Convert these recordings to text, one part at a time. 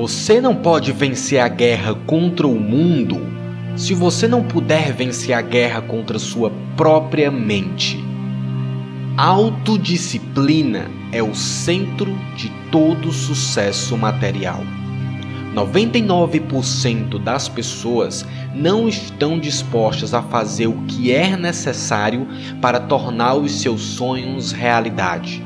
Você não pode vencer a guerra contra o mundo se você não puder vencer a guerra contra sua própria mente. Autodisciplina é o centro de todo sucesso material. 99% das pessoas não estão dispostas a fazer o que é necessário para tornar os seus sonhos realidade.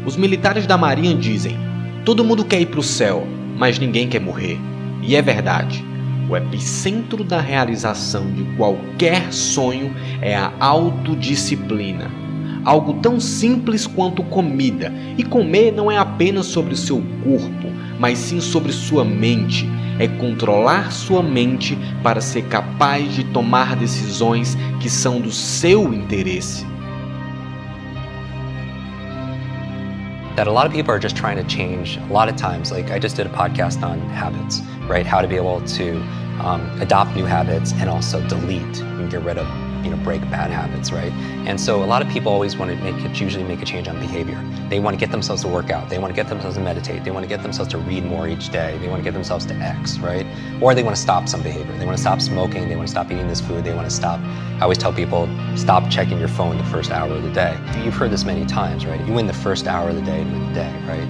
Os militares da Marinha dizem: todo mundo quer ir para o céu, mas ninguém quer morrer. E é verdade. O epicentro da realização de qualquer sonho é a autodisciplina. Algo tão simples quanto comida. E comer não é apenas sobre o seu corpo, mas sim sobre sua mente. É controlar sua mente para ser capaz de tomar decisões que são do seu interesse. That a lot of people are just trying to change a lot of times. Like I just did a podcast on habits, right? How to be able to adopt new habits and also delete and get rid of, break bad habits, right? And so a lot of people always want to usually make a change on behavior. They want to get themselves to work out. They want to get themselves to meditate. They want to get themselves to read more each day. They want to get themselves to X, right? Or they want to stop some behavior. They want to stop smoking. They want to stop eating this food. They want to stop. I always tell people, stop checking your phone the first hour of the day. You've heard this many times, right? You win the first hour of the day, you win the day, right?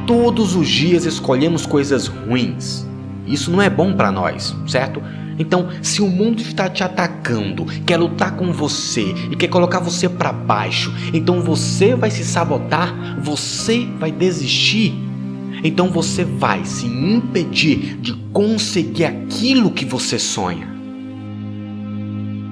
Todos os dias escolhemos coisas ruins. Isso não é bom para nós, certo? Então, se o mundo está te atacando, quer lutar com você e quer colocar você para baixo, então você vai se sabotar, você vai desistir. Então você vai se impedir de conseguir aquilo que você sonha.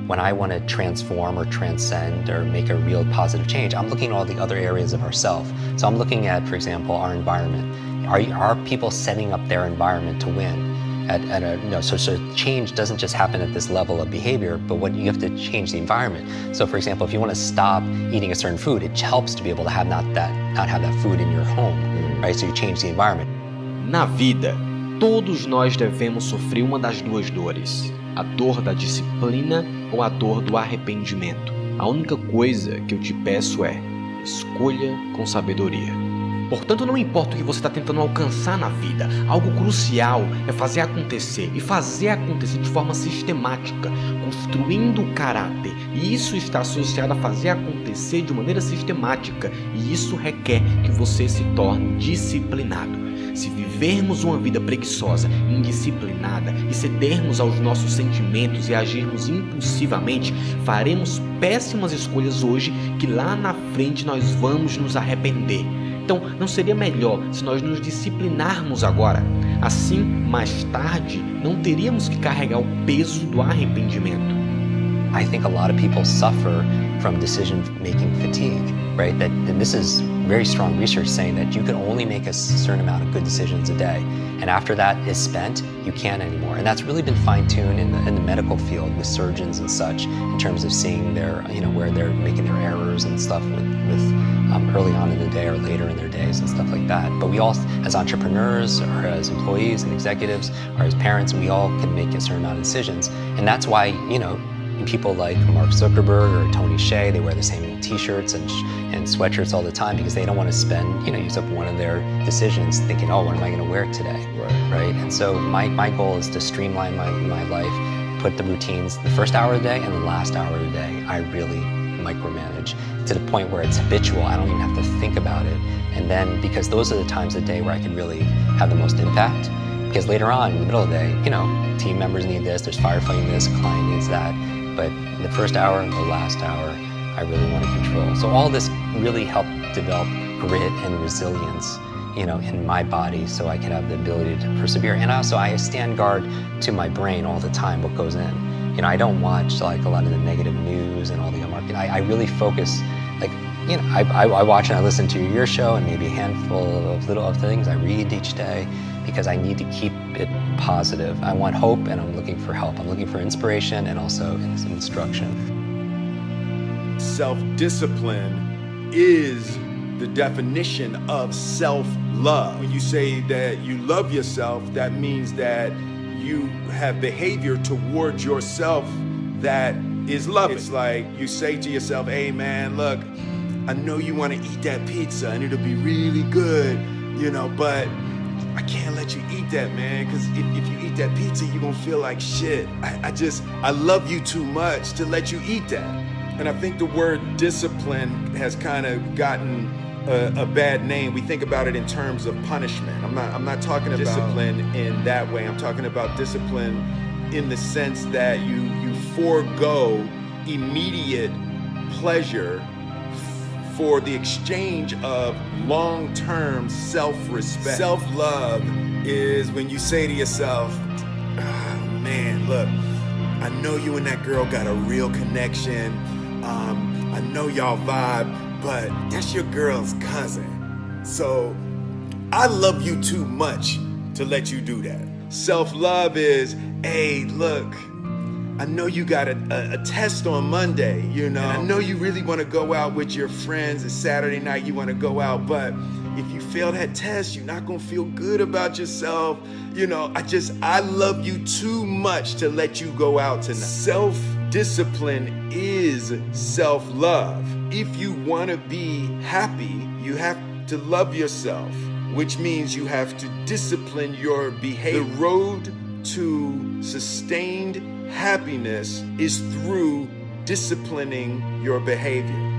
When I want to transform or transcend or make a real positive change, I'm looking at all the other areas of ourselves. So I'm looking at, for example, our environment. Are people setting up their environment to win? So change doesn't just happen at this level of behavior, but what you have to change the environment. So for example, if you want to stop eating a certain food, it helps to be able to have not have that food in your home, right? So you change the environment. Na vida, todos nós devemos sofrer uma das duas dores: a dor da disciplina ou a dor do arrependimento. A única coisa que eu te peço é: escolha com sabedoria. Portanto, não importa o que você está tentando alcançar na vida, algo crucial é fazer acontecer, e fazer acontecer de forma sistemática, construindo o caráter. E isso está associado a fazer acontecer de maneira sistemática, e isso requer que você se torne disciplinado. Se vivermos uma vida preguiçosa, indisciplinada e cedermos aos nossos sentimentos e agirmos impulsivamente, faremos péssimas escolhas hoje que lá na frente nós vamos nos arrepender. Então, não seria melhor se nós nos disciplinarmos agora? Assim, mais tarde, não teríamos que carregar o peso do arrependimento. I think a lot of people suffer from decision-making fatigue, right? And this is very strong research saying that you can only make a certain amount of good decisions a day. And after that is spent, you can't anymore. And that's really been fine-tuned in the medical field with surgeons and such in terms of seeing their, where they're making their errors and stuff with early on in the day or later in their days and stuff like that. But we all, as entrepreneurs or as employees and executives or as parents, we all can make a certain amount of decisions. And that's why, people like Mark Zuckerberg or Tony Hsieh, they wear the same t-shirts and sweatshirts all the time because they don't want to spend, use up one of their decisions thinking, oh, what am I going to wear today? Right? And so my goal is to streamline my life, put the routines, the first hour of the day and the last hour of the day, I really micromanage to the point where it's habitual. I don't even have to think about it. And then, because those are the times of the day where I can really have the most impact. Because later on, in the middle of the day, team members need this, there's firefighting this, client needs that. But the first hour and the last hour, I really want to control. So all this really helped develop grit and resilience, in my body so I can have the ability to persevere. And also, I stand guard to my brain all the time, what goes in. I don't watch like a lot of the negative news and all the marketing. I really focus, I watch and I listen to your show and maybe a handful of little things I read each day because I need to keep it positive. I want hope and I'm looking for help. I'm looking for inspiration and also instruction. Self-discipline is the definition of self-love. When you say that you love yourself, that means that you have behavior towards yourself that is loving. It's like you say to yourself, hey man, look, I know you want to eat that pizza and it'll be really good, but I can't let you eat that, man, because if you eat that pizza, you're gonna feel like shit. I love you too much to let you eat that. And I think the word discipline has kind of gotten a bad name. We think about it in terms of punishment. I'm not talking about discipline in that way. I'm talking about discipline in the sense that you forego immediate pleasure for the exchange of long-term self-respect. Self-love is when you say to yourself, oh, man, look, I know you and that girl got a real connection. I know y'all vibe, but that's your girl's cousin. So I love you too much to let you do that. Self-love is, hey, look, I know you got a test on Monday, you know. And I know you really want to go out with your friends. It's Saturday night, you want to go out, but if you fail that test, you're not going to feel good about yourself. You know, I love you too much to let you go out tonight. Self-discipline is self-love. If you want to be happy, you have to love yourself, which means you have to discipline your behavior. The road to sustained happiness is through disciplining your behavior.